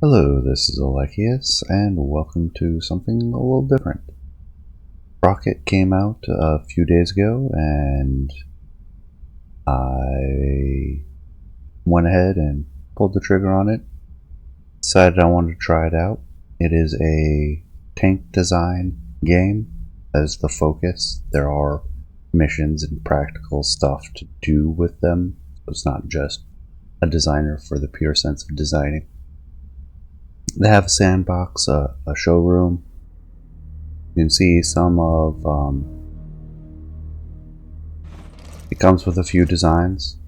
Hello, this is Alexius, and welcome to something a little different. Sprocket came out a few days ago, and I went ahead and pulled the trigger on it. Decided I wanted to try it out. It is a tank design game as the focus. There are missions and practical stuff to do with them, so it's not just a designer for the pure sense of designing. They have a sandbox, a showroom. You can see some of, it comes with a few designs,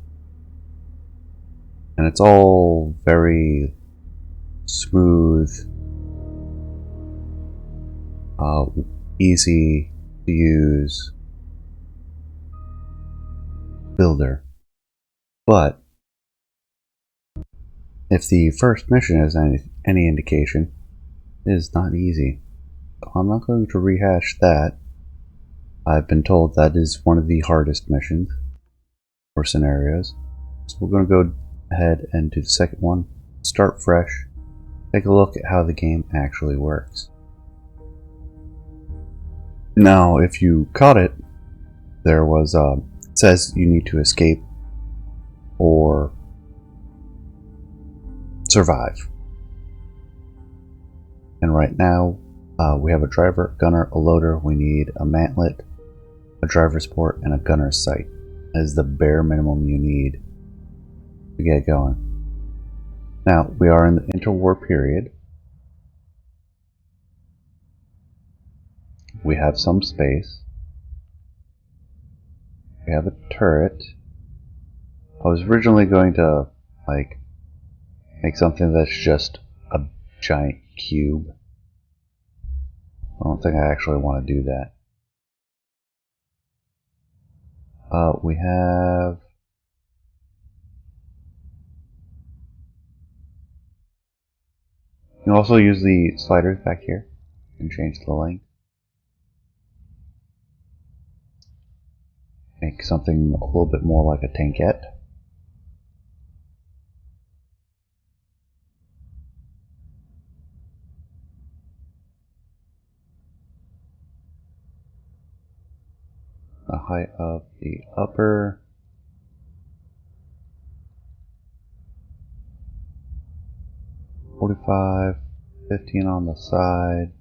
and it's all very smooth, easy to use builder. But if the first mission is any indication, it is not easy. So I'm not going to rehash that. I've been told that is one of the hardest missions or scenarios. So we're going to go ahead and do the second one, start fresh, take a look at how the game actually works. Now, if you caught it, there was, it says you need to escape or survive. And right now, we have a driver, gunner, a loader. We need a mantlet, a driver's port, and a gunner's sight. That is the bare minimum you need to get going. Now, we are in the interwar period. We have some space. We have a turret. I was originally going to, make something that's just a giant cube. I don't think I actually want to do that. We have... You can also use the sliders back here and change the length. Make something a little bit more like a tankette. The height of the upper. .45, 15 on the side.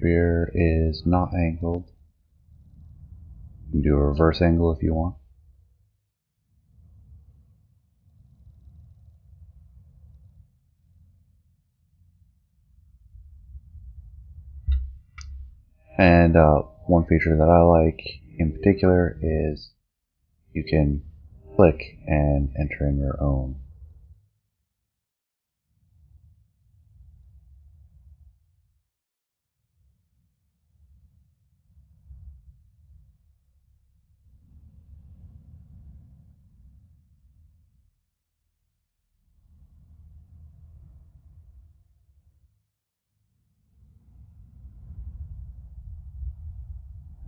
Rear is not angled. You can do a reverse angle if you want. And one feature that I like in particular is you can click and enter in your own.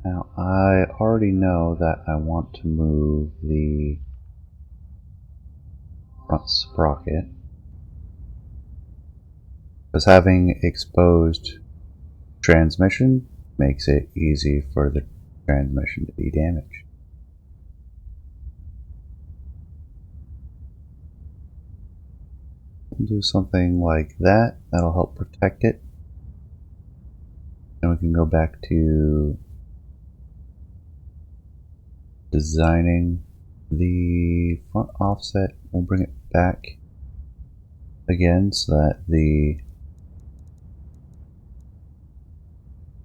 Now I already know that I want to move the front sprocket, because having exposed transmission makes it easy for the transmission to be damaged. We'll do something like that. That'll help protect it. Then we can go back to designing the front offset. We'll bring it back again so that the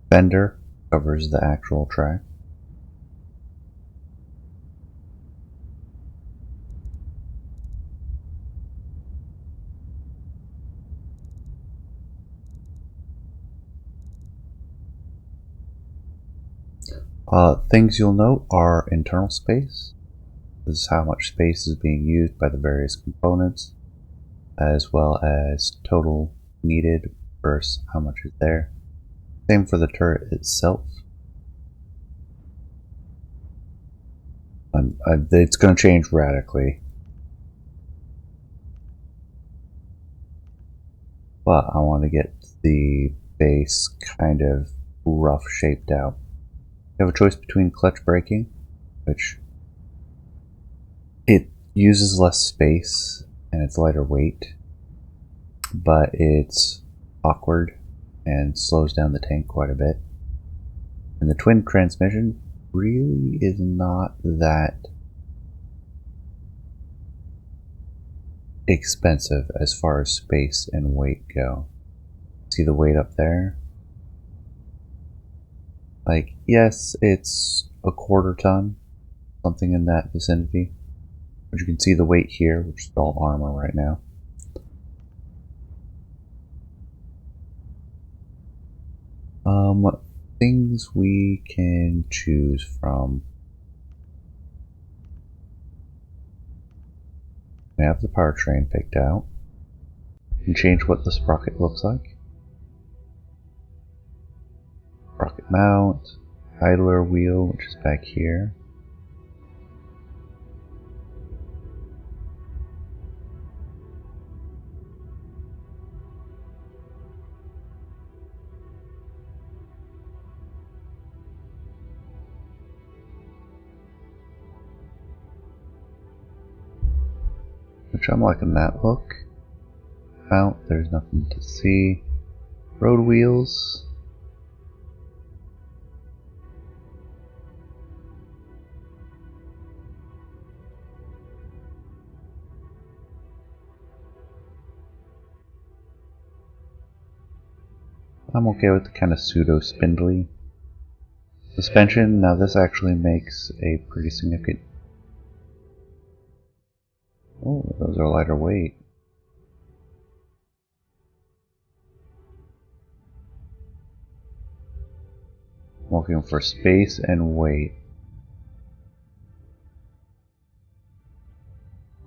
fender covers the actual track. Things you'll note are internal space. This is how much space is being used by the various components, as well as total needed versus how much is there. Same for the turret itself. It's going to change radically. but I want to get the base kind of rough shaped out. You have a choice between clutch braking, which it uses less space and it's lighter weight, but it's awkward and slows down the tank quite a bit. And the twin transmission really is not that expensive as far as space and weight go. See the weight up there? Like, yes, it's a quarter ton, something in that vicinity. But you can see the weight here, which is all armor right now. Things we can choose from. We have the powertrain picked out. You can change what the sprocket looks like. Sprocket mount, idler wheel, which is back here. Which I'm liking that look. Mount, there's nothing to see. Road wheels. I'm okay with the kind of pseudo spindly suspension. Now this actually makes a pretty significant. Oh, those are lighter weight. I'm looking for space and weight.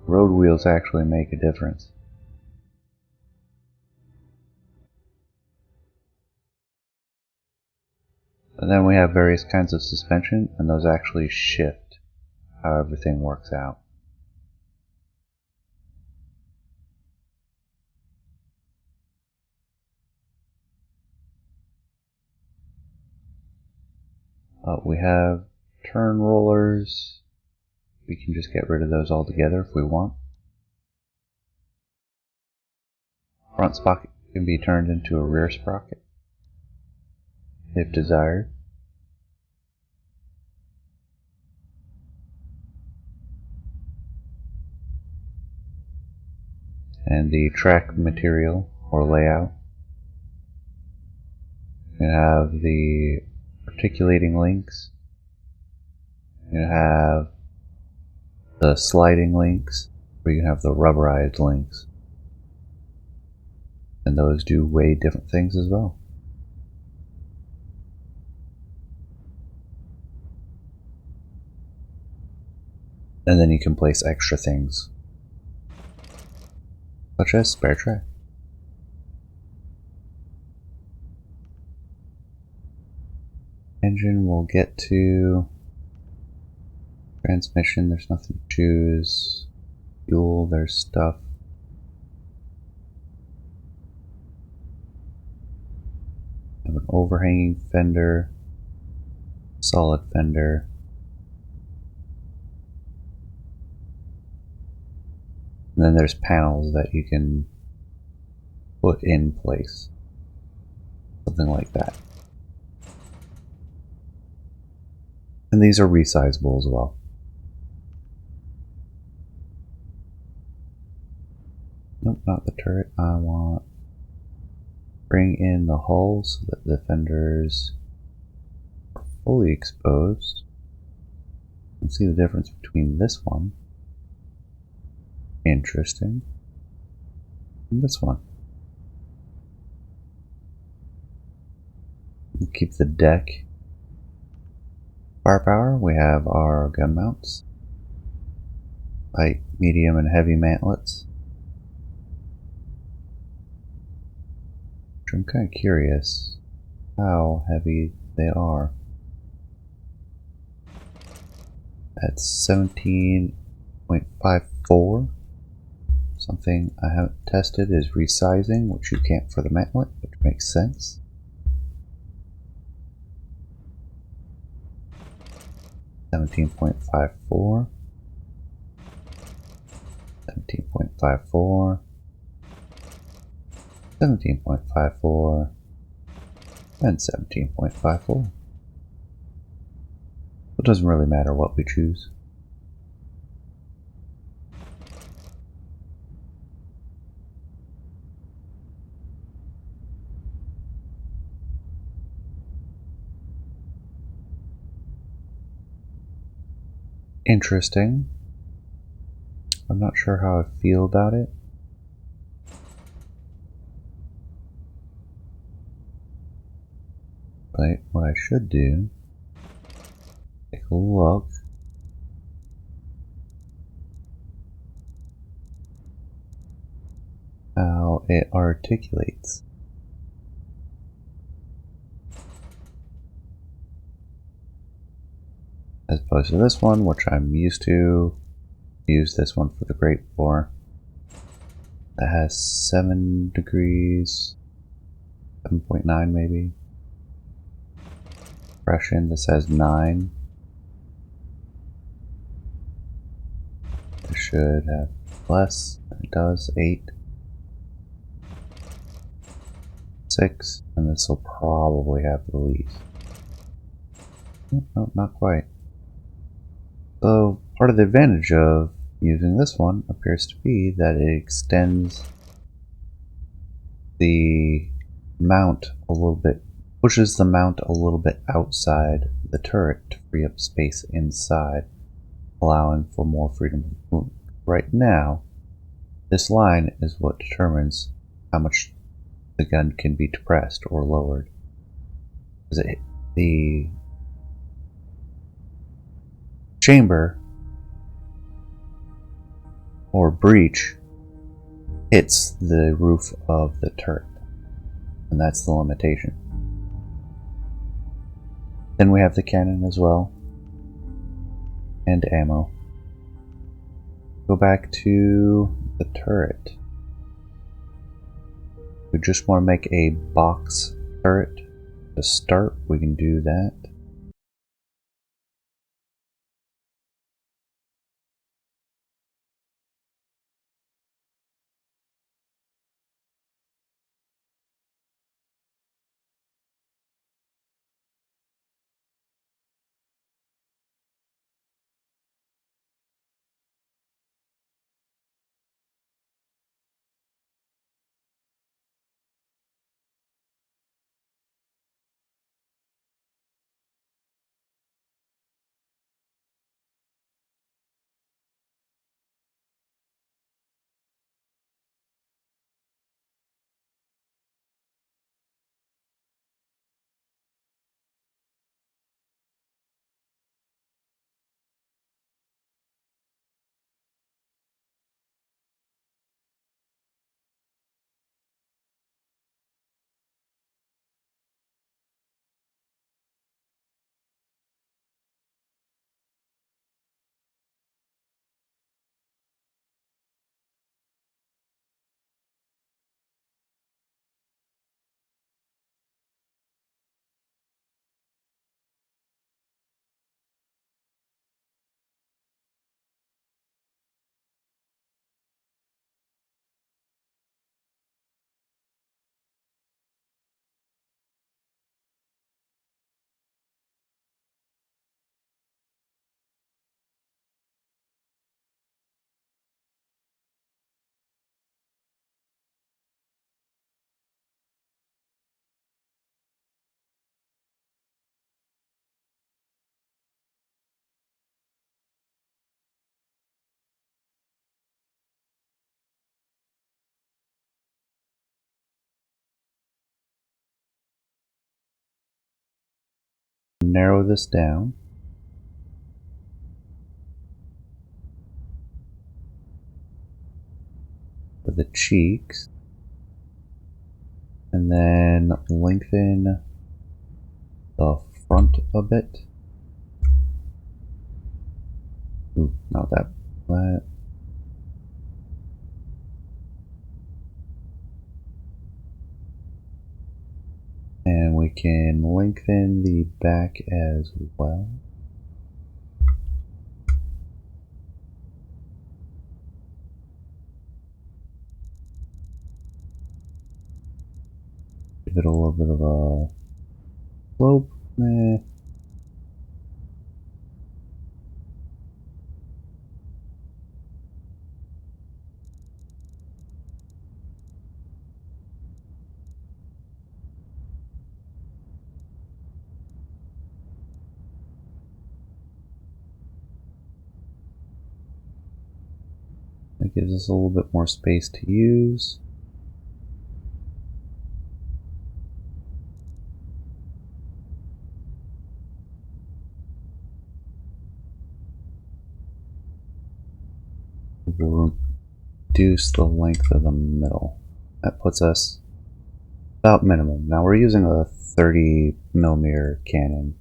Road wheels actually make a difference. And then we have various kinds of suspension, and those actually shift how everything works out. We have turn rollers. We can just get rid of those altogether if we want. Front sprocket can be turned into a rear sprocket if desired. And the track material or layout. You have the articulating links. You have the sliding links, or you have the rubberized links. And those do way different things as well. And then you can place extra things, such as spare track. Engine we'll get to. Transmission, there's nothing to choose. Fuel, there's stuff. Have an overhanging fender, solid fender. And then there's panels that you can put in place. Something like that. And these are resizable as well. Nope, not the turret. I want bring in the hull so that the fenders are fully exposed. You can see the difference between this one. Interesting. And this one. We'll keep the deck. Firepower, we have our gun mounts. Light, medium, and heavy mantlets. I'm kind of curious how heavy they are. At 17.54, Something I haven't tested is resizing, which you can't for the mantlet, which makes sense. $17.54, $17.54, $17.54, and $17.54. It doesn't really matter what we choose. Interesting. I'm not sure how I feel about it. But what I should do, take a look. How it articulates. As opposed to this one, which I'm used to. Use this one for the Great War. That has 7 degrees, 7.9 maybe. Compression, this has 9. It should have less, it does, 8. 6, and this will probably have the least. No, not quite. So part of the advantage of using this one appears to be that it extends the mount a little bit, pushes the mount a little bit outside the turret to free up space inside, allowing for more freedom of movement. Right now, this line is what determines how much the gun can be depressed or lowered. The chamber or breech hits the roof of the turret, and that's the limitation. Then we have the cannon as well, and ammo. Go back to the turret. We just want to make a box turret to start. We can do that. Narrow this down. For the cheeks. And then lengthen the front a bit. Ooh, not that flat. we can lengthen the back as well. Give it a little bit of a slope. That gives us a little bit more space to use. We'll reduce the length of the middle. That puts us about minimum. Now we're using a 30mm cannon.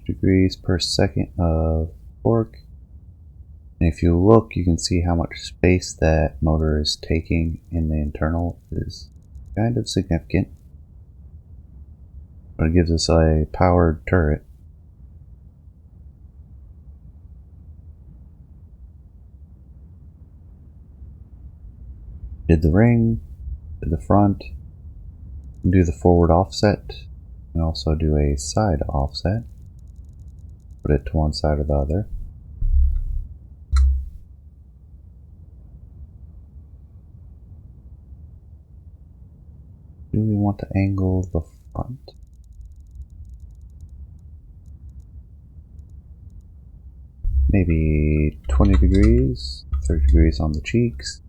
Degrees per second of torque. And if you look, you can see how much space that motor is taking in the internal is kind of significant. But it gives us a powered turret. Did the ring, did the front, do the forward offset, and also do a side offset. Put it to one side or the other. Do we want to angle the front? Maybe 20 degrees, 30 degrees on the cheeks.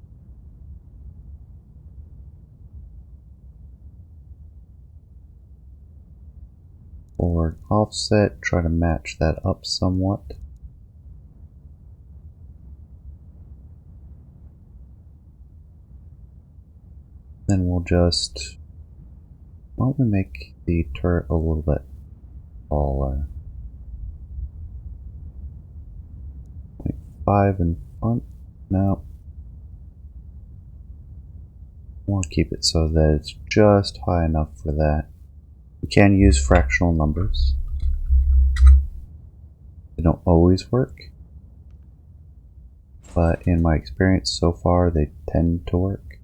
Forward offset, try to match that up somewhat. Then we'll just, why don't we make the turret a little bit taller? Like 5 in front? No. I want to keep it so that it's just high enough for that. We can use fractional numbers. They don't always work, but in my experience so far they tend to work.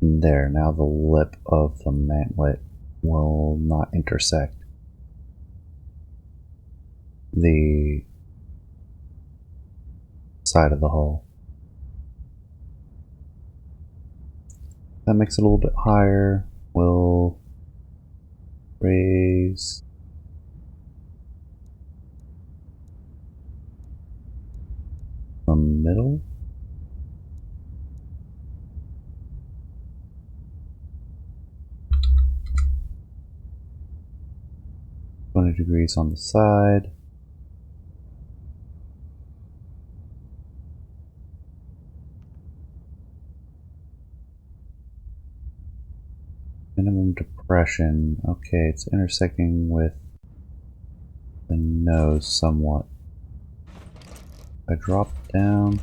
And there, now the lip of the mantlet will not intersect the side of the hull. That makes it a little bit higher. We'll raise the middle. Degrees on the side. Minimum depression. Okay, it's intersecting with the nose somewhat. I drop down.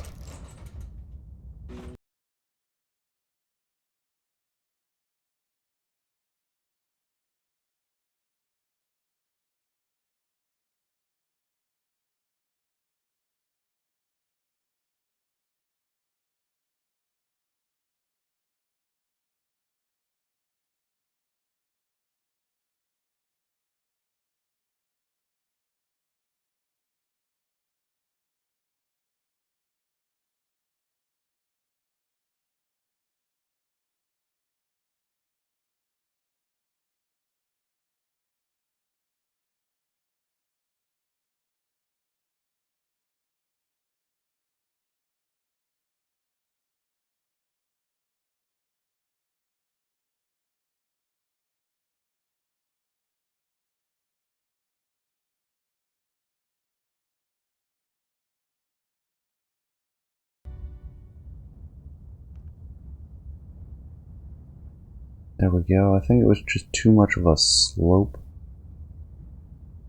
There we go. I think it was just too much of a slope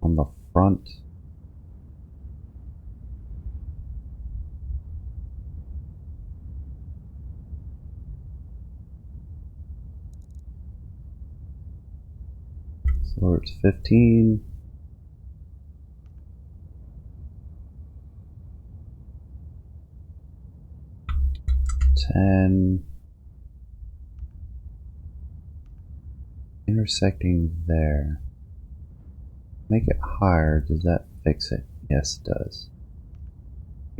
on the front. So it's 15. Intersecting there. Make it higher. Does that fix it? Yes, it does.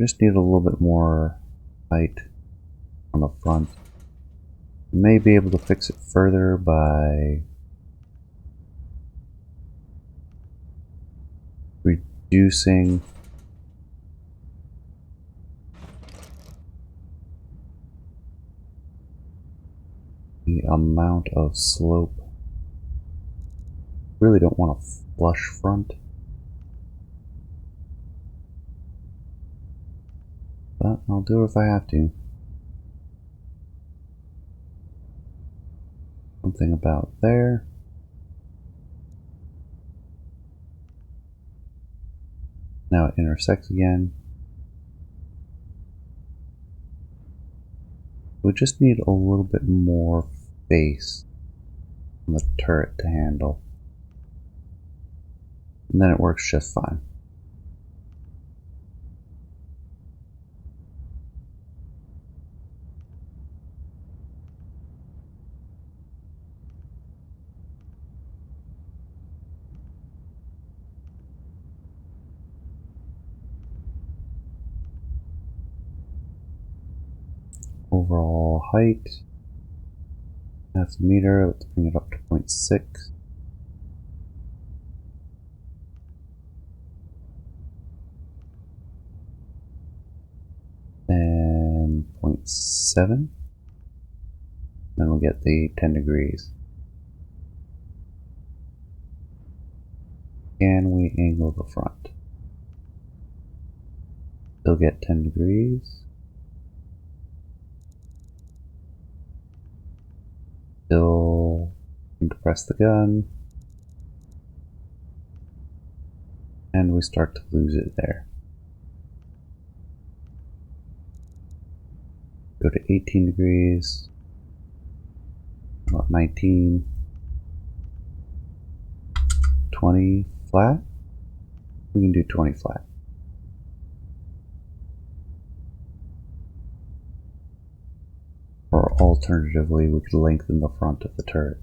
Just need a little bit more height on the front. You may be able to fix it further by reducing the amount of slope. Really don't want a flush front, but I'll do it if I have to. Something about there. Now it intersects again. We just need a little bit more space on the turret to handle. And then it works just fine. Overall height, half a meter. Let's bring it up to 0.6. And 0.7. Then we'll get the 10 degrees. Can we angle the front? Still get 10 degrees. Still need to press the gun. And we start to lose it there. Go to 18 degrees. About 19. 20 flat. We can do 20 flat. Or alternatively, we could lengthen the front of the turret.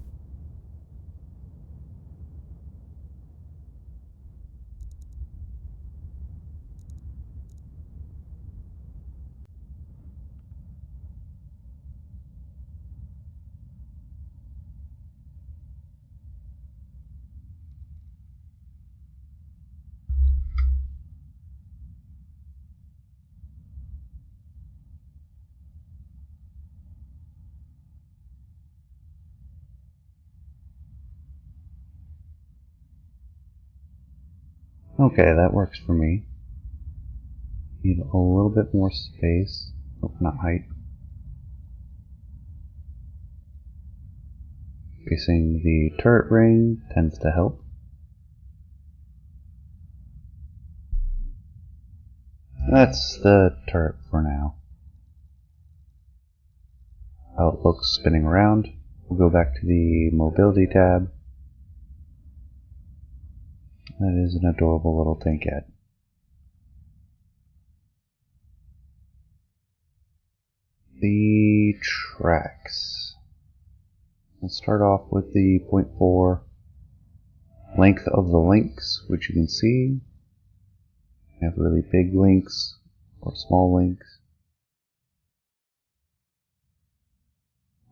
Okay, that works for me. Need a little bit more space. Oh, not height. Facing the turret ring tends to help. That's the turret for now. How it looks spinning around. We'll go back to the mobility tab. That is an adorable little tankette. The tracks. We'll start off with the 0.4 length of the links, which you can see. We have really big links or small links.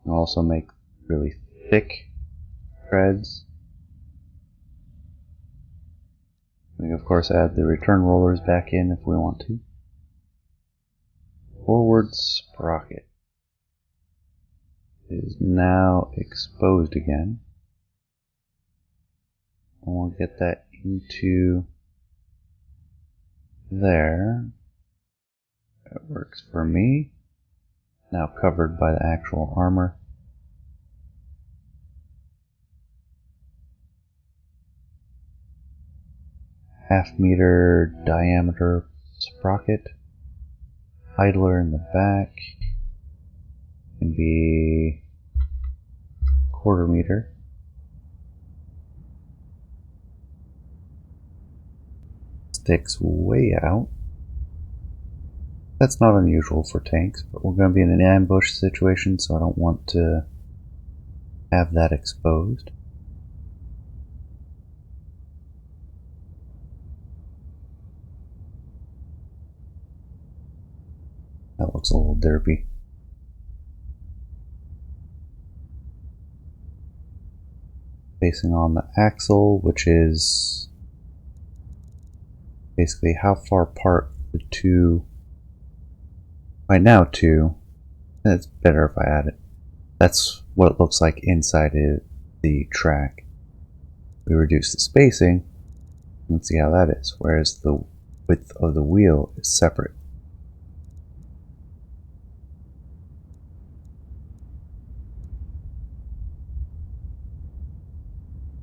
We'll also make really thick threads. We can of course add the return rollers back in if we want to. Forward sprocket is now exposed again. And we'll get that into there. That works for me. Now covered by the actual armor. half-meter diameter sprocket. Idler in the back can be 1/4 meter. Sticks way out. That's not unusual for tanks, but we're going to be in an ambush situation, so I don't want to have that exposed. That looks a little derpy. Facing on the axle, which is basically how far apart the two, right now two, it's better if I add it. That's what it looks like inside the track. We reduce the spacing, and see how that is, whereas the width of the wheel is separate.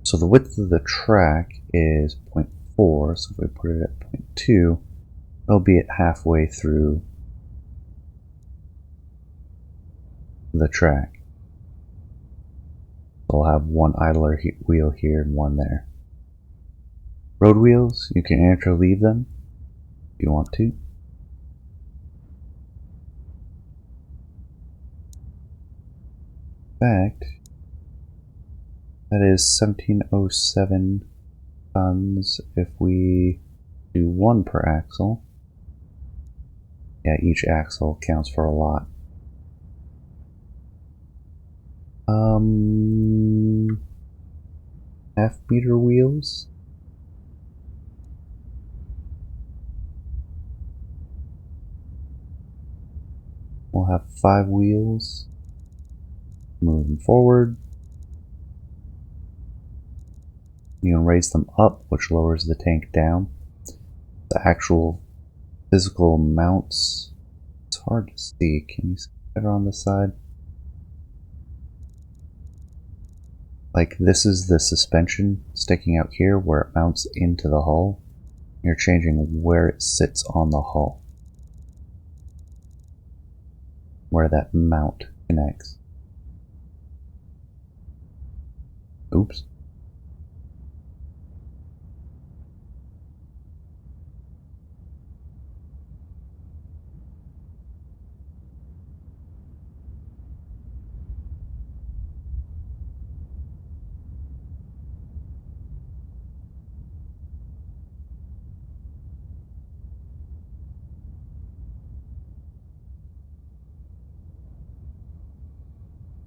So the width of the track is 0.4, so if we put it at 0.2, it'll be at halfway through the track. So we'll have one idler wheel here and one there. Road wheels, you can interleave them if you want to. In fact, that is 1707 tons if we do one per axle. Yeah, each axle counts for a lot. Half-meter wheels. We'll have 5 wheels. Moving forward. You can raise them up, which lowers the tank down. The actual physical mounts, it's hard to see. Can you see better on this side? Like, this is the suspension sticking out here where it mounts into the hull. You're changing where it sits on the hull, where that mount connects. Oops.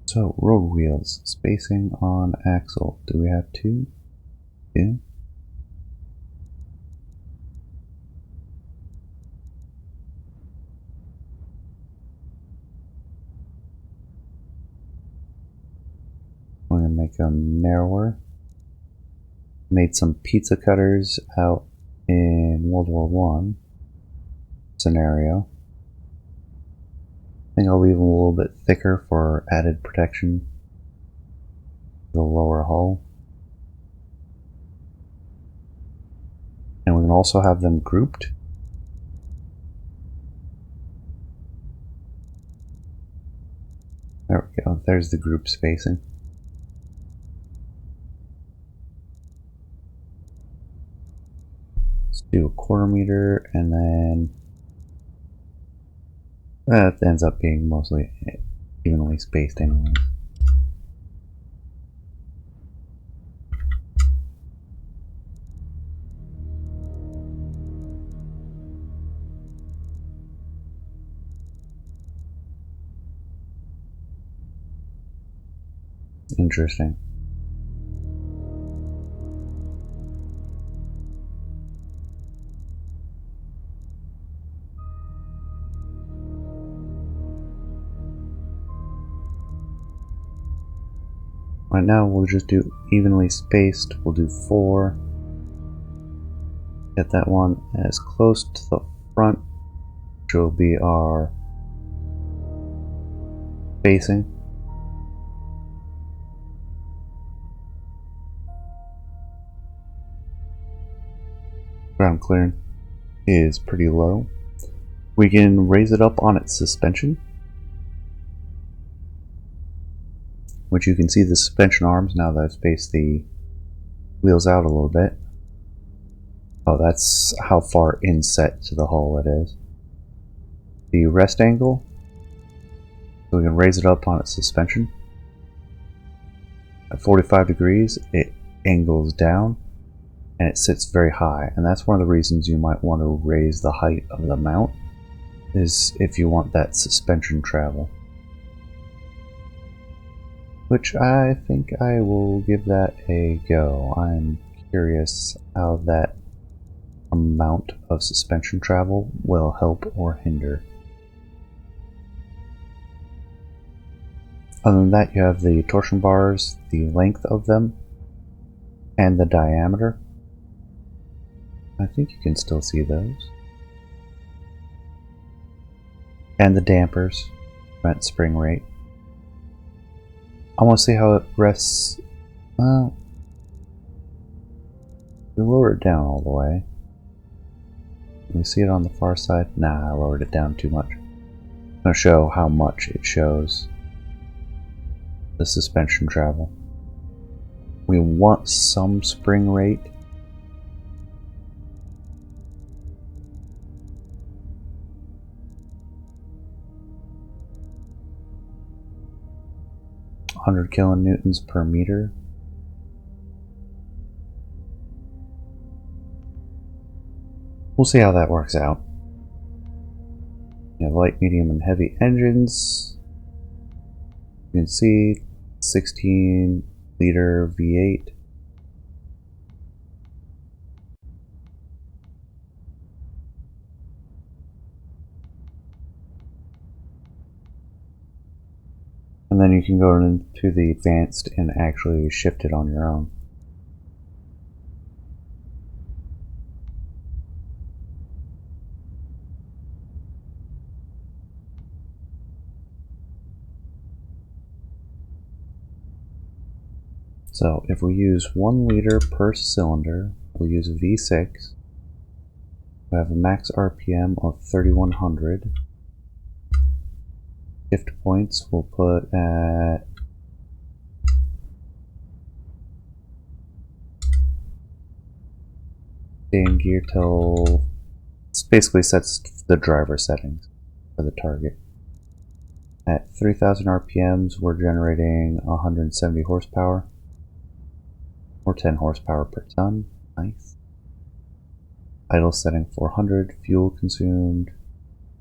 So, road wheels, spacing on axle. Do we have 2? 2? I'm going to make them narrower. Made some pizza cutters out in World War I scenario. I think I'll leave them a little bit thicker for added protection. The lower hull. And we can also have them grouped. There we go, there's the group spacing. Let's do 1/4 meter, and then that ends up being mostly evenly spaced anyways. Interesting. Right now we'll just do evenly spaced. We'll do 4. Get that one as close to the front, which will be our spacing. Ground clearance is pretty low. We can raise it up on its suspension, which you can see the suspension arms now that I've spaced the wheels out a little bit. Oh, that's how far inset to the hull it is. The rest angle, so we can raise it up on its suspension. At 45 degrees, it angles down and it sits very high, and that's one of the reasons you might want to raise the height of the mount, is if you want that suspension travel. Which I think I will give that a go. I'm curious how that amount of suspension travel will help or hinder. Other than that, you have the torsion bars, the length of them, and the diameter. I think you can still see those. And the dampers, prevent spring rate. I want to see how it rests. Well, we lower it down all the way. Can we see it on the far side? Nah, I lowered it down too much. I'm going to show how much it shows the suspension travel. We want some spring rate. .100 kilonewtons per meter. We'll see how that works out. You have light, medium, and heavy engines. You can see 16-liter V8. And then you can go into the advanced and actually shift it on your own. So if we use 1 liter per cylinder, we'll use a V6. We have a max RPM of 3100. Shift points we'll put at stay in gear till this basically sets the driver settings for the target. At 3000 RPMs we're generating 170 horsepower or 10 horsepower per ton. Nice. Idle setting 400, fuel consumed,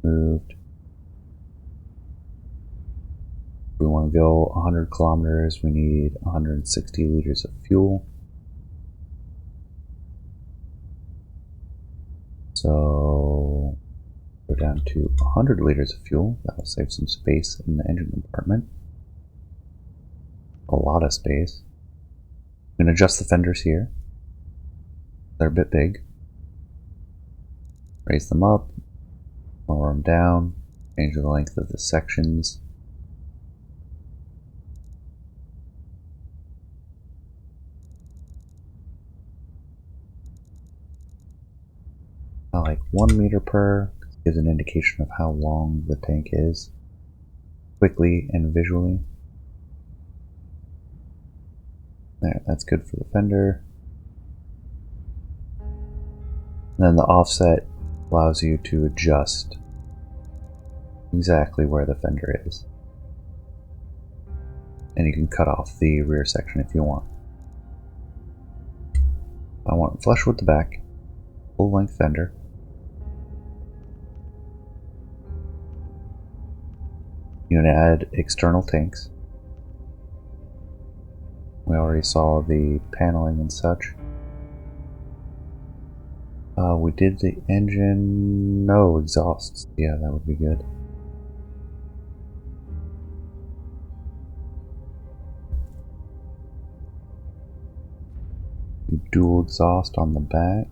moved. If we want to go 100 kilometers, we need 160 liters of fuel. So go down to 100 liters of fuel. That will save some space in the engine compartment. A lot of space. I'm going to adjust the fenders here. They're a bit big. Raise them up, lower them down, change the length of the sections. I like 1 meter per, gives an indication of how long the tank is, quickly and visually. There, that's good for the fender. And then the offset allows you to adjust exactly where the fender is. And you can cut off the rear section if you want. I want it flush with the back, full length fender. You can add external tanks. We already saw the paneling and such. We did the engine, no exhausts. Yeah, that would be good. Dual exhaust on the back.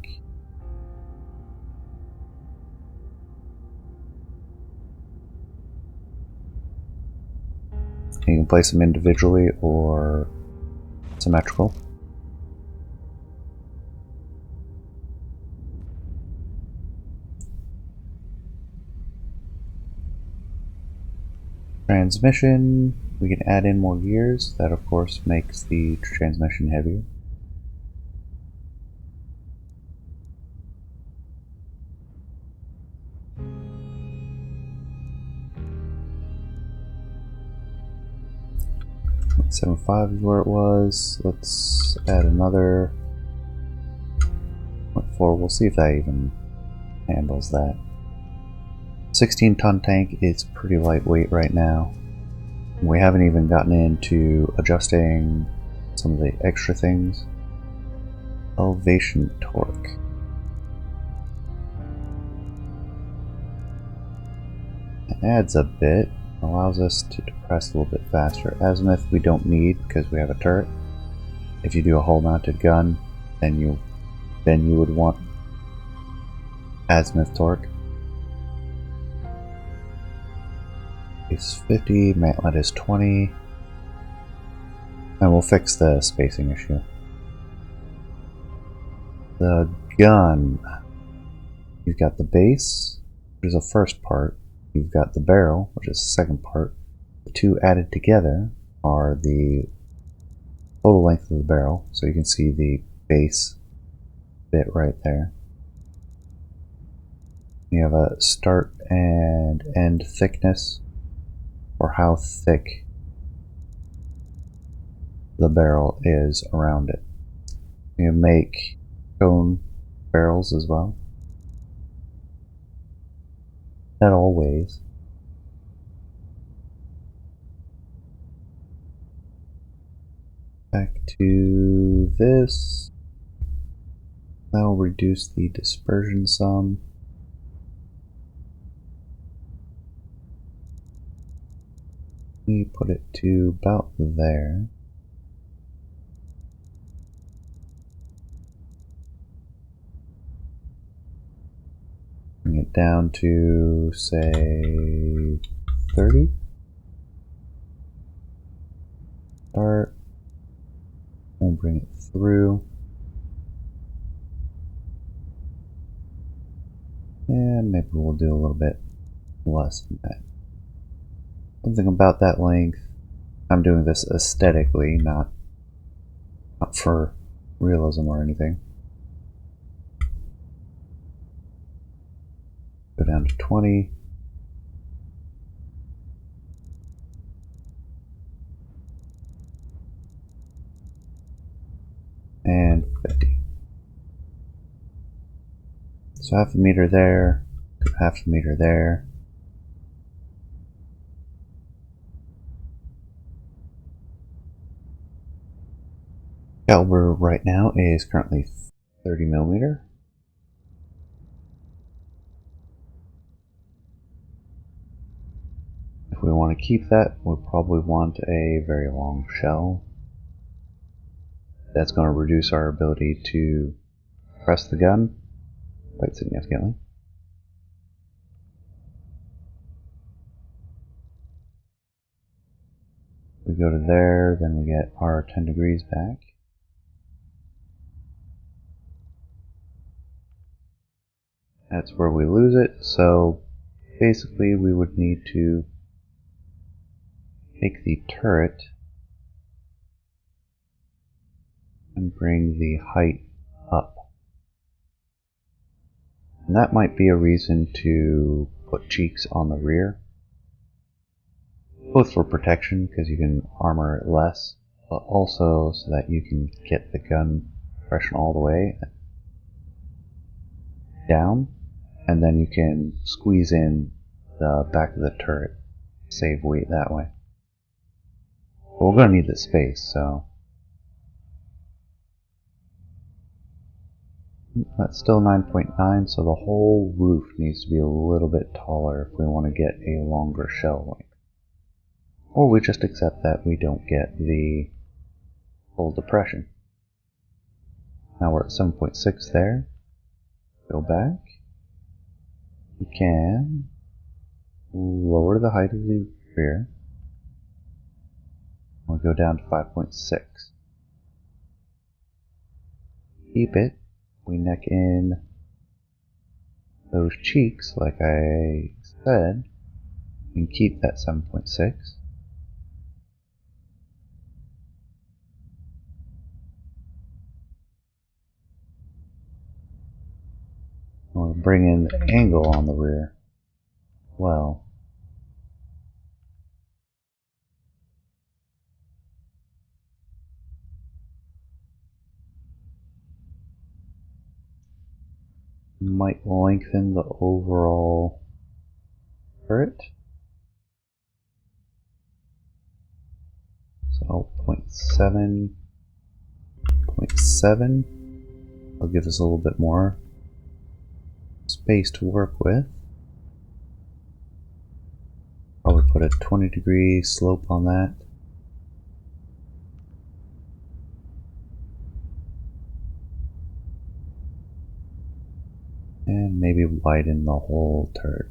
You can place them individually or symmetrical. Transmission, we can add in more gears. That of course makes the transmission heavier. .75 is where it was. Let's add another 0.4. We'll see if that even handles that. 16-ton tank is pretty lightweight right now. We haven't even gotten into adjusting some of the extra things. Elevation torque. It adds a bit, allows us to depress a little bit faster. Azimuth we don't need because we have a turret. If you do a hull mounted gun, then you would want azimuth torque. Is 50, mantlet is 20, and we'll fix the spacing issue. The gun, you've got the base, which is the first part, you've got the barrel, which is the second part. The two added together are the total length of the barrel, so you can see the base bit right there. You have a start and end thickness, or how thick the barrel is around it. You make cone barrels as well. That all weighs. Back to this. That'll reduce the dispersion some. We put it to about there. Bring it down to, say, 30. Start. We'll bring it through. And maybe we'll do a little bit less than that. Something about that length. I'm doing this aesthetically, not for realism or anything. Go down to 20. And 50. So half a meter there, half a meter there. Caliber right now is currently 30 millimeter. If we want to keep that, we'll probably want a very long shell. That's going to reduce our ability to press the gun quite significantly. We go to there, then we get our 10 degrees back. That's where we lose it, so basically we would need to take the turret and bring the height up. And that might be a reason to put cheeks on the rear. Both for protection, because you can armor it less, but also so that you can get the gun compression all the way down, and then you can squeeze in the back of the turret, save weight that way. But we're going to need the space, so that's still 9.9, so the whole roof needs to be a little bit taller if we want to get a longer shell length. Or we just accept that we don't get the full depression. Now we're at 7.6 there. Go back. We can lower the height of the rear. We'll go down to 5.6. Keep it. We neck in those cheeks like I said. We can keep that 7.6. We'll bring in the angle on the rear. Well, might lengthen the overall turret. So 0.7, 0.7 will give us a little bit more space to work with. Probably put a 20-degree slope on that. And maybe widen the whole turret.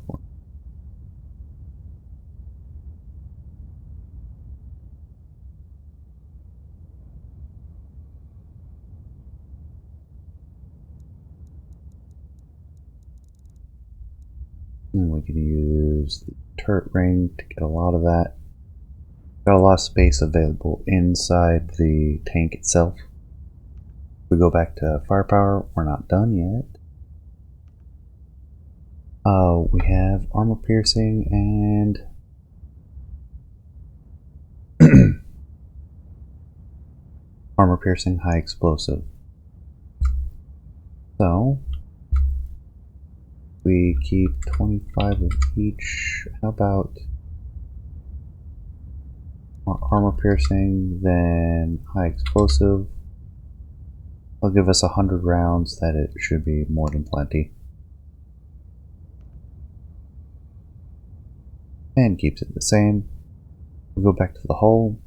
And we can use the turret ring to get a lot of that. Got a lot of space available inside the tank itself. If we go back to firepower, we're not done yet. We have armor piercing and armor piercing high explosive. So we keep 25 of each. How about armor piercing, then high explosive? Will give us 100 rounds. That it should be more than plenty. And keeps it the same. We'll go back to the hull.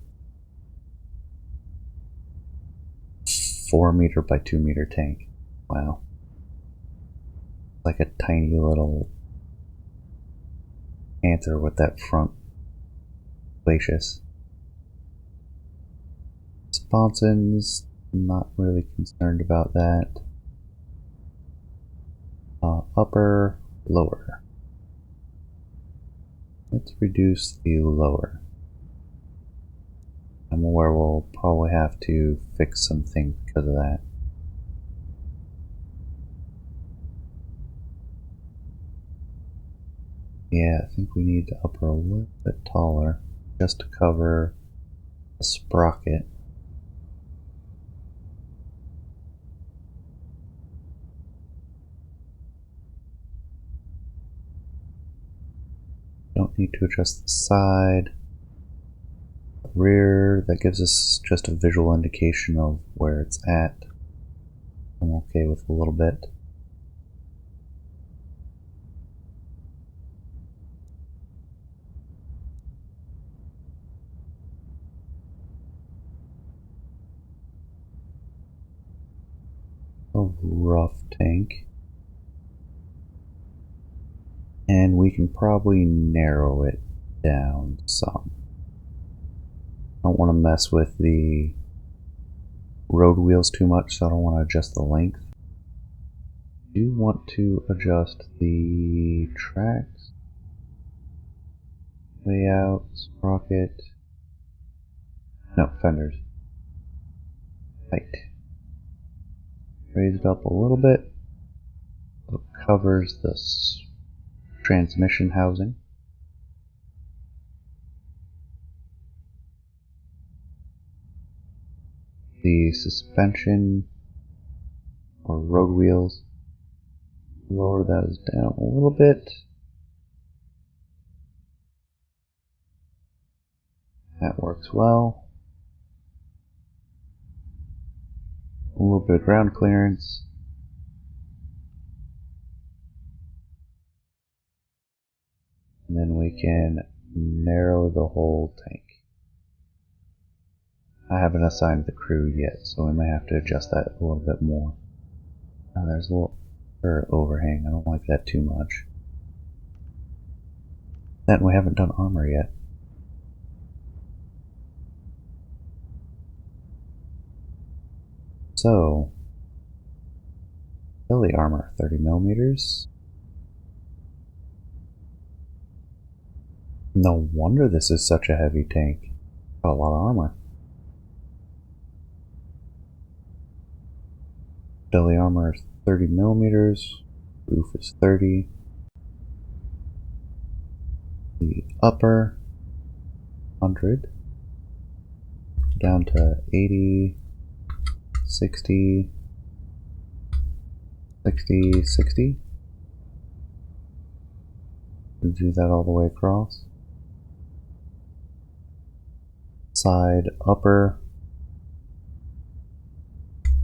4-meter by 2-meter tank. Wow. Like a tiny little panther with that front glacius. Sponsons, not really concerned about that. Upper, lower. Let's reduce the lower. I'm aware we'll probably have to fix some things because of that. Yeah, I think we need the upper a little bit taller just to cover the sprocket. Don't need to adjust the side. The rear, that gives us just a visual indication of where it's at. I'm okay with a little bit. A rough tank. And we can probably narrow it down some. Don't want to mess with the road wheels too much, so I don't want to adjust the length. I do want to adjust the tracks, layout, sprocket, no, fenders, height. Raise it up a little bit so it covers the transmission housing. The suspension or road wheels, lower those down a little bit. That works well. A little bit of ground clearance. And then we can narrow the whole tank. I haven't assigned the crew yet, so we may have to adjust that a little bit more. Now there's a little overhang. I don't like that too much. Then we haven't done armor yet. So, belly armor, 30 millimeters. No wonder this is such a heavy tank. Got a lot of armor. Belly armor is 30 millimeters. Roof is 30. The upper 100 down to 80, 60, 60, 60. Do that all the way across. Side upper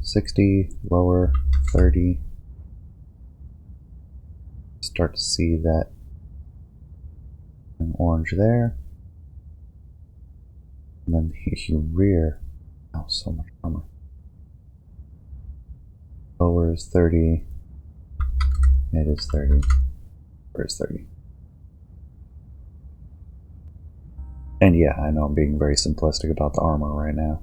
60, lower 30. Start to see that an orange there. And then the rear. Oh, so much armor. Lower is 30. Mid is 30. Upper is 30. And yeah, I know I'm being very simplistic about the armor right now.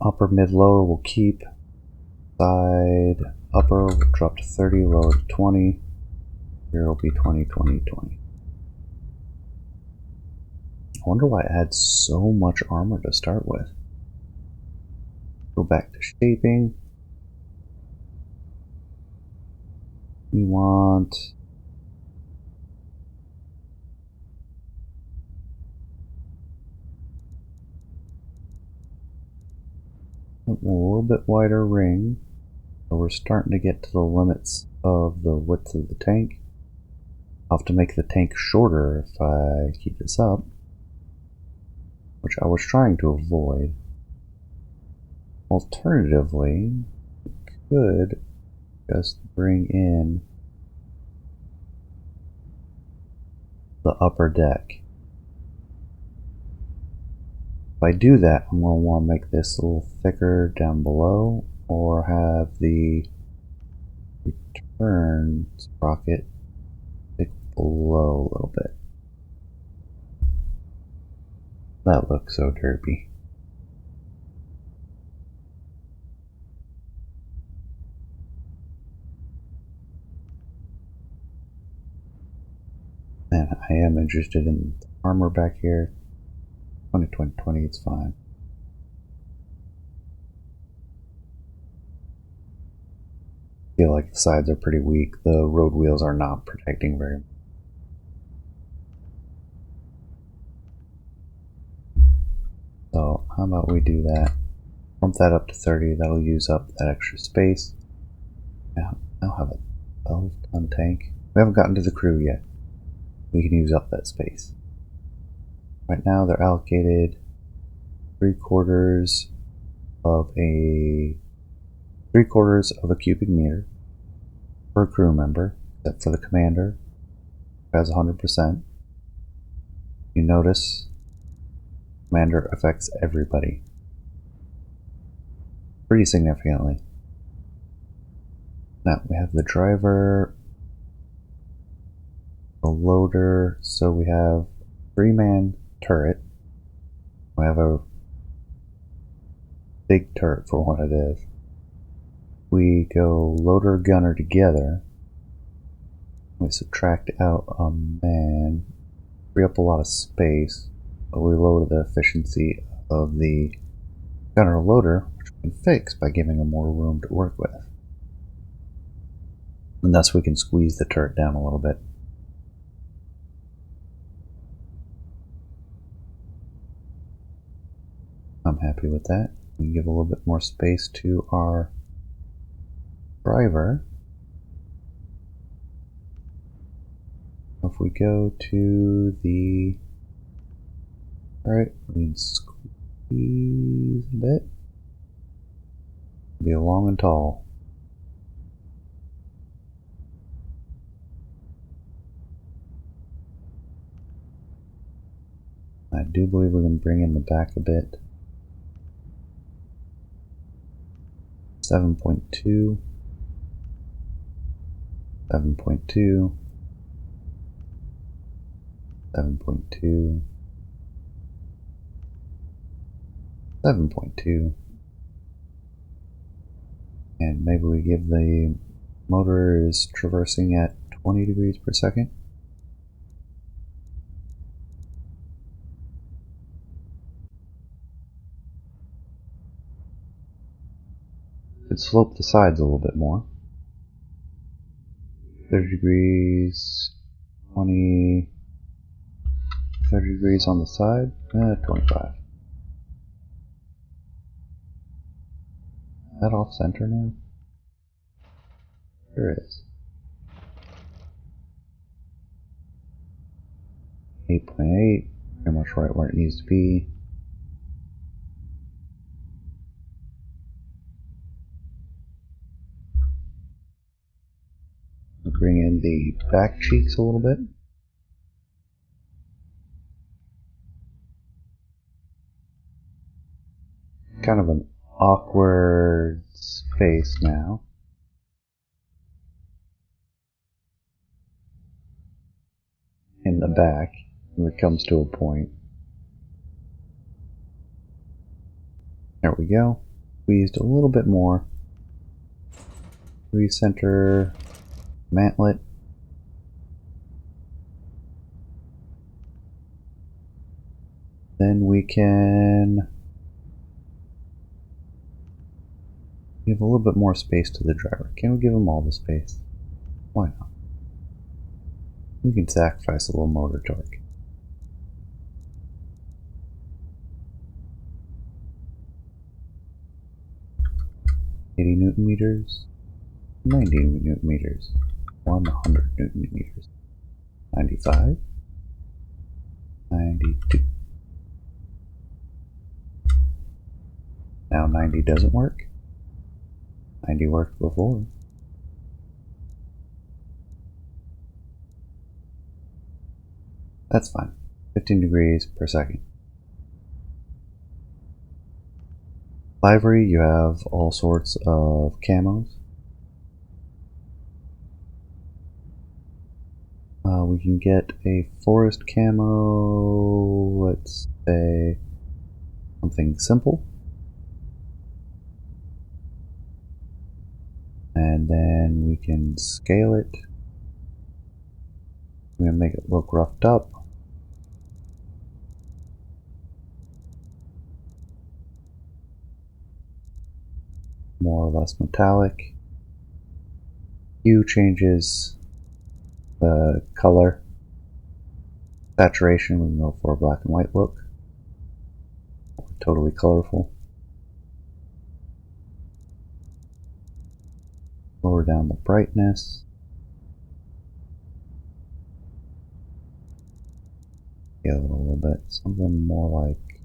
Upper, mid, lower will keep. Side upper will drop to 30, lower to 20. Here will be 20, 20, 20. I wonder why it had so much armor to start with. Go back to shaping. We want a little bit wider ring. So we're starting to get to the limits of the width of the tank. I'll have to make the tank shorter if I keep this up, which I was trying to avoid. Alternatively, we could just bring in the upper deck. If I do that, I'm going to want to make this a little thicker down below, or have the return sprocket stick below a little bit. That looks so derpy. I am interested in the armor back here. 20, it's fine. I feel like the sides are pretty weak. The road wheels are not protecting very much. So how about we do that? Bump that up to 30. That'll use up that extra space. Now I'll have a 12-ton tank. We haven't gotten to the crew yet. We can use up that space. Right now they're allocated 3/4 of a cubic meter per crew member, except for the commander, who has 100%. You notice commander affects everybody pretty significantly. Now we have the driver, the loader, so we have 3-man turret. We have a big turret for what it is. We go loader gunner together. We subtract out a man, free up a lot of space, but we lower the efficiency of the gunner loader, which we can fix by giving him more room to work with. And thus we can squeeze the turret down a little bit. I'm happy with that. We can give a little bit more space to our driver. If we go to the right, we can squeeze a bit. Be long and tall. I do believe we can bring in the back a bit. 7.2, 7.2, 7.2, 7.2, and maybe we give the motor is traversing at 20 degrees per second. Could slope the sides a little bit more. 30 degrees, 20, 30 degrees on the side, 25. Is that off center now? Sure is. 8.8, pretty much right where it needs to be. We'll bring in the back cheeks a little bit. Kind of an awkward space now. In the back, when it comes to a point. There we go. Squeezed a little bit more. Recenter mantlet. Then we can give a little bit more space to the driver. Can we give him all the space? Why not? We can sacrifice a little motor torque. 80 Newton meters, 90 Newton meters, 100 Newton meters, 95, 92. Now 90 doesn't work. 90 worked before. That's fine. 15 degrees per second. Livery, you have all sorts of camos. We can get a forest camo, let's say something simple. And then we can scale it I'm going to make it look roughed up. More or less metallic. Hue changes the color. Saturation, we can go for a black and white look. Totally colorful. Lower down the brightness. Scale it a little bit. Something more like...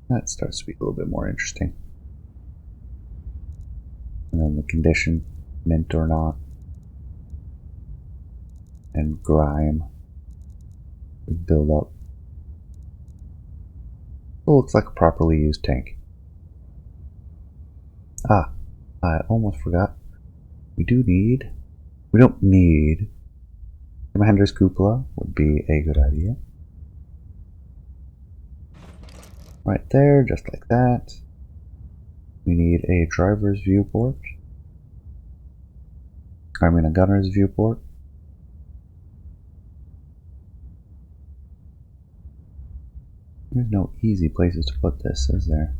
that starts to be a little bit more interesting. And then the condition, mint or not. And grime. Build up. It looks like a properly used tank. Ah, I almost forgot. We don't need Commander's Cupola would be a good idea. Right there, just like that. We need a driver's viewport. I mean a gunner's viewport. There's no easy places to put this, is there?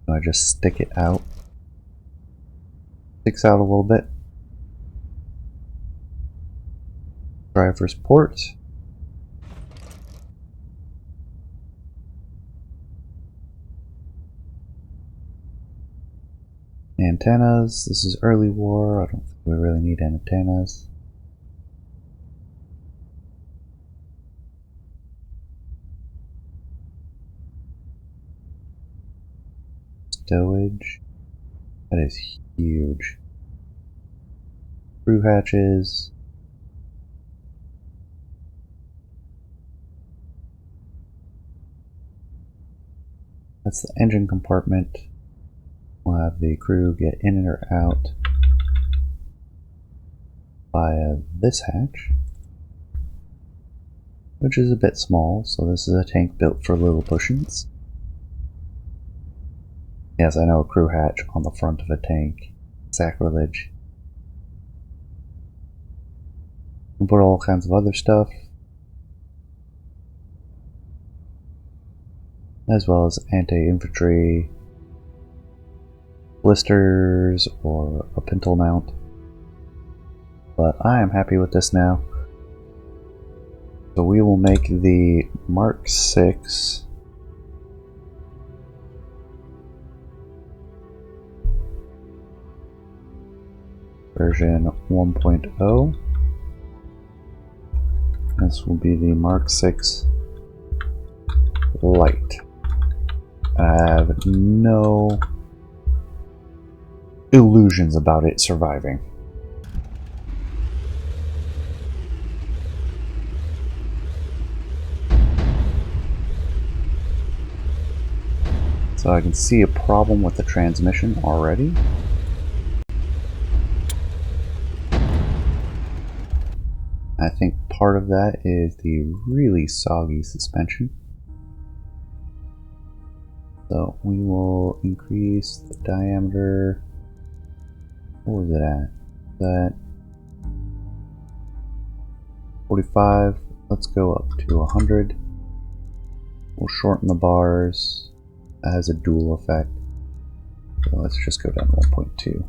So I just stick it out. Sticks out a little bit. Driver's port. Antennas. This is early war. I don't think we really need antennas. Stowage. That is huge. Crew hatches. That's the engine compartment. We'll have the crew get in or out via this hatch, which is a bit small, so this is a tank built for little pushins. Yes, I know, a crew hatch on the front of a tank. Sacrilege. We'll put all kinds of other stuff, as well as anti-infantry blisters or a pintle mount. But I am happy with this now. So we will make the Mark 6 version 1.0. This will be the Mark 6 Light. I have no illusions about it surviving. So I can see a problem with the transmission already. I think part of that is the really soggy suspension. So we will increase the diameter. What was it at? That 45. Let's go up to 100. We'll shorten the bars. That has a dual effect. So let's just go down to 1.2.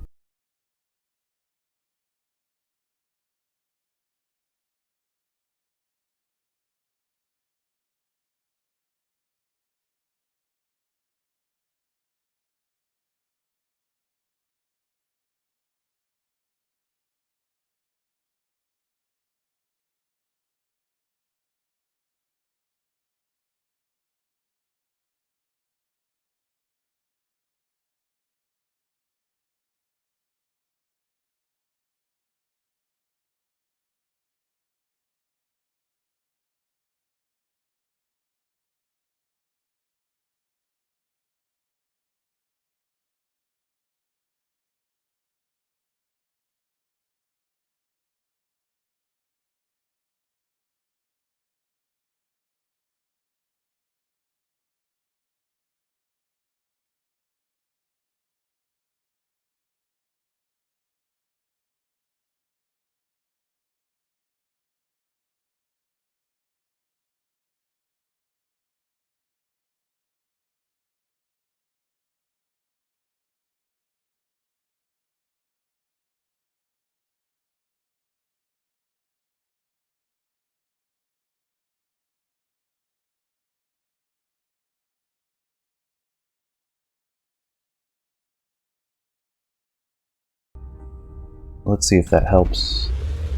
Let's see if that helps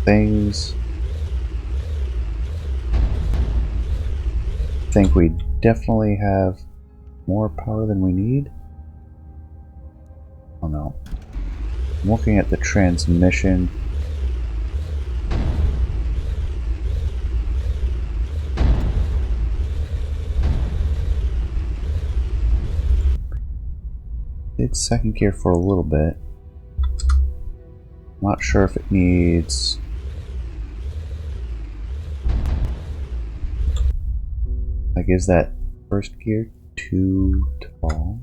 things. I think we definitely have more power than we need. Oh no. I'm looking at the transmission. It's second gear for a little bit. Not sure if it needs... Like, is that first gear too tall?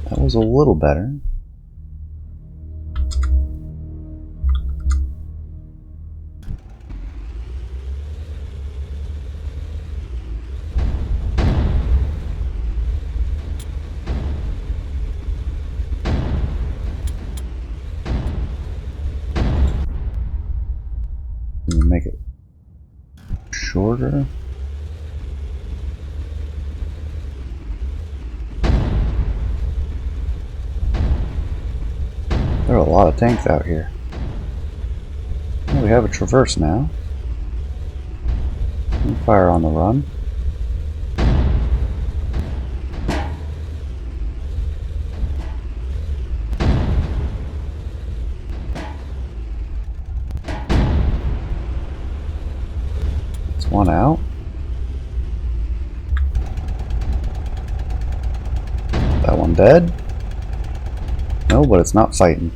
That was a little better. Make it shorter. There are a lot of tanks out here. Well, we have a traverse now. And fire on the run. It's one out. That one dead? No, but it's not fighting.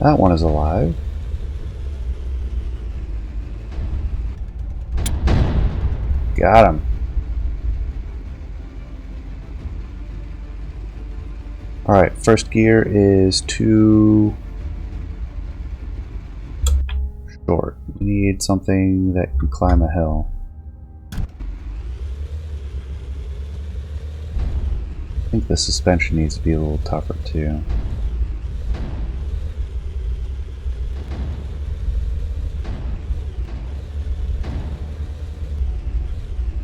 That one is alive. Got him. Alright, first gear is too short. We need something that can climb a hill. I think the suspension needs to be a little tougher too.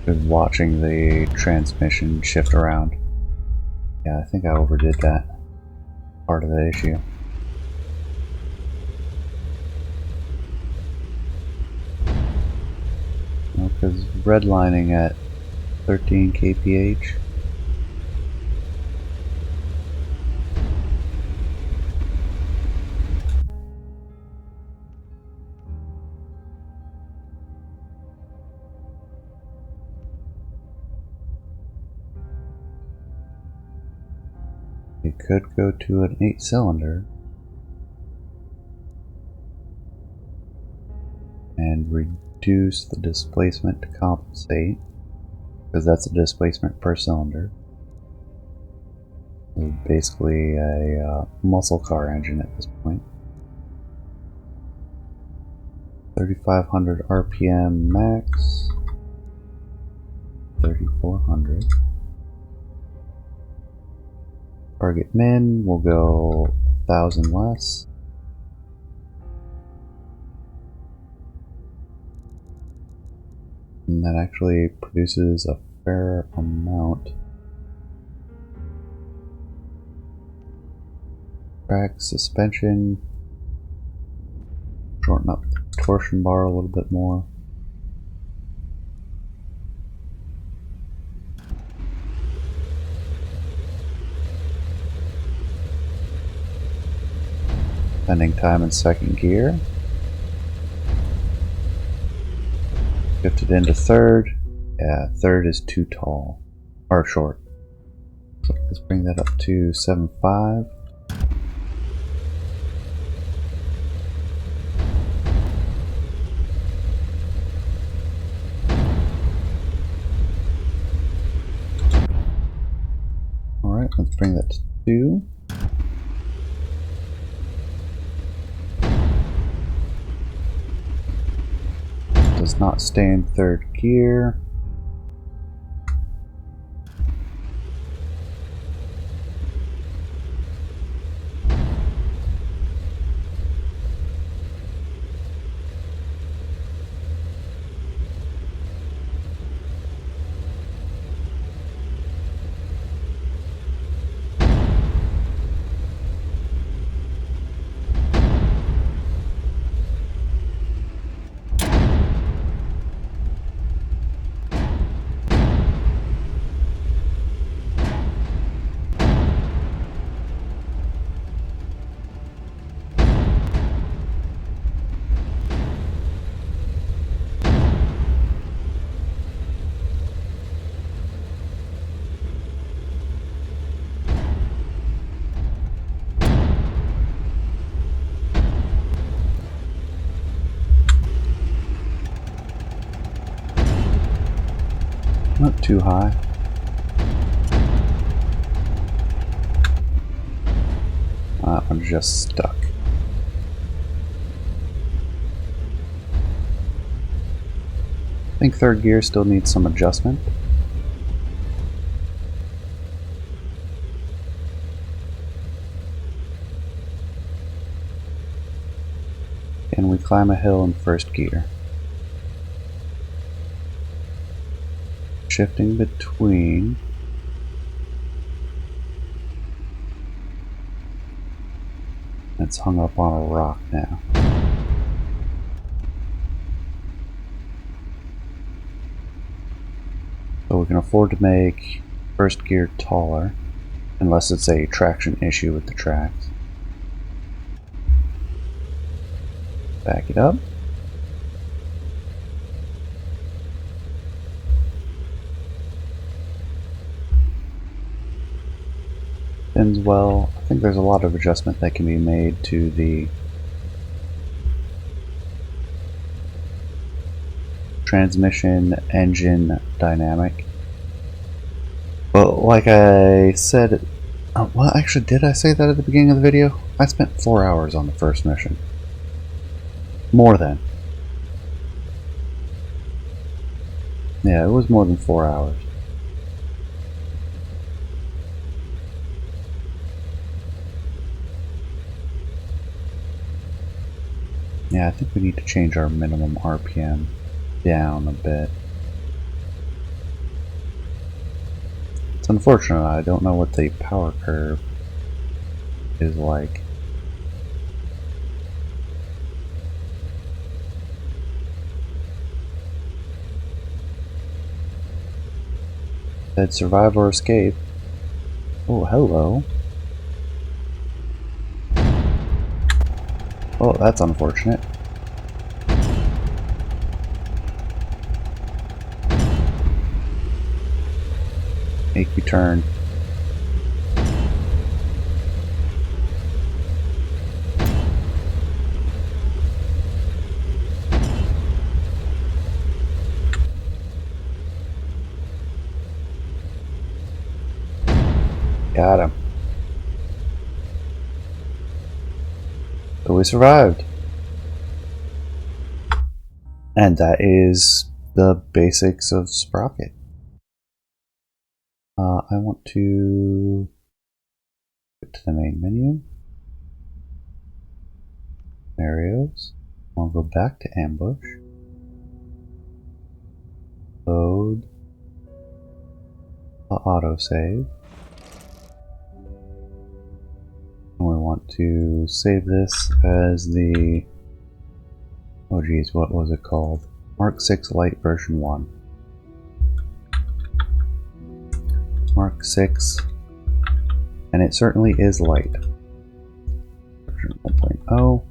Been watching the transmission shift around. Yeah, I think I overdid that part of the issue. Well, because redlining at 13 kph. You could go to an 8-cylinder and reduce the displacement to compensate, because that's a displacement per cylinder. It's basically a muscle car engine at this point. 3,500 RPM max, 3,400. Target min will go 1,000 less. And that actually produces a fair amount. Track suspension. Shorten up the torsion bar a little bit more. Spending time in second gear. Shifted into third. Yeah, third is too tall. Or short. So let's bring that up to 7.5. Alright, let's bring that to 2. Does not stay in third gear. too high. That one's just stuck. I think third gear still needs some adjustment. And we climb a hill in first gear. Shifting between it's hung up on a rock now. So we can afford to make first gear taller, unless it's a traction issue with the tracks. Back it up. Spins well. I think there's a lot of adjustment that can be made to the transmission engine dynamic. Well, like I said, well, actually, did I say that at the beginning of the video? I spent 4 hours on the first mission. More than. Yeah, it was more than 4 hours. Yeah, I think we need to change our minimum RPM down a bit. It's unfortunate, I don't know what the power curve is like. Said survive or escape. Oh, hello. Oh, that's unfortunate. Make you turn. Got him. But we survived. And that is the basics of Sprocket. I want to get to the main menu. Scenarios. I'll go back to ambush. Load. Autosave. And we want to save this as the, oh geez, what was it called? Mark 6 Lite version 1. Mark 6, and it certainly is light. Version 1.0.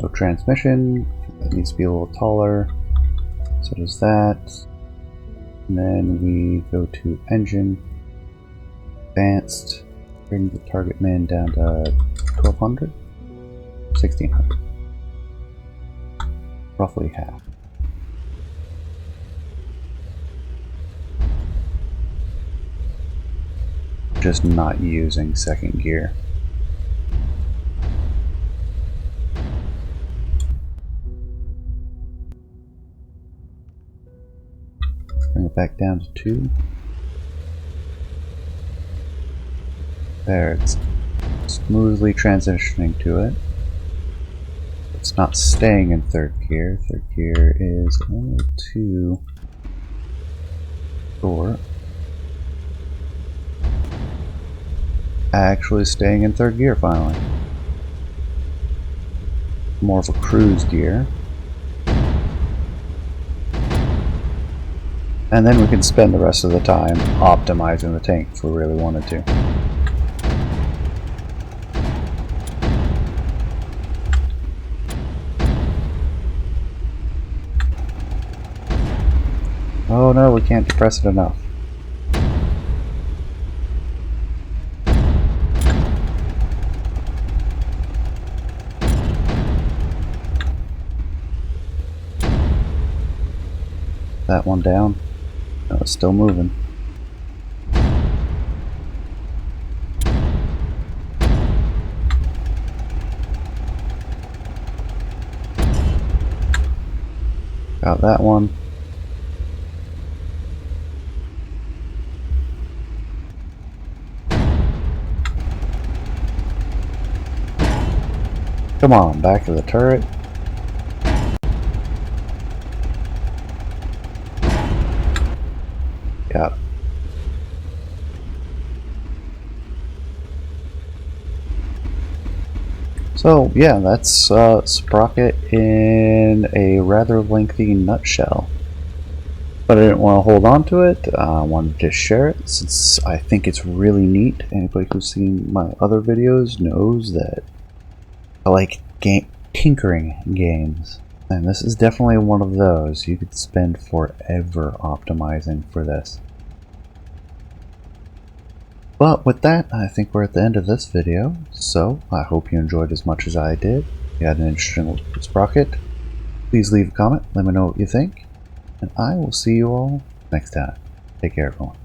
So transmission, it needs to be a little taller. So does that. And then we go to engine, advanced, bring the target min down to 1200, 1600. Roughly half. Just not using second gear. Bring it back down to 2. There, it's smoothly transitioning to it. It's not staying in third gear. Third gear is a little too short. Actually staying in third gear finally. More of a cruise gear. And then we can spend the rest of the time optimizing the tank if we really wanted to. Oh no, we can't depress it enough. that one down. No, it's still moving. Got that one. Come on, back to the turret. Yep. So yeah, that's Sprocket in a rather lengthy nutshell. But I didn't want to hold on to it. I wanted to share it since I think it's really neat. Anybody who's seen my other videos knows that I like tinkering games. And this is definitely one of those. You could spend forever optimizing for this. But with that, I think we're at the end of this video. So I hope you enjoyed as much as I did. If you had an interesting look at Sprocket, please leave a comment. Let me know what you think. And I will see you all next time. Take care, everyone.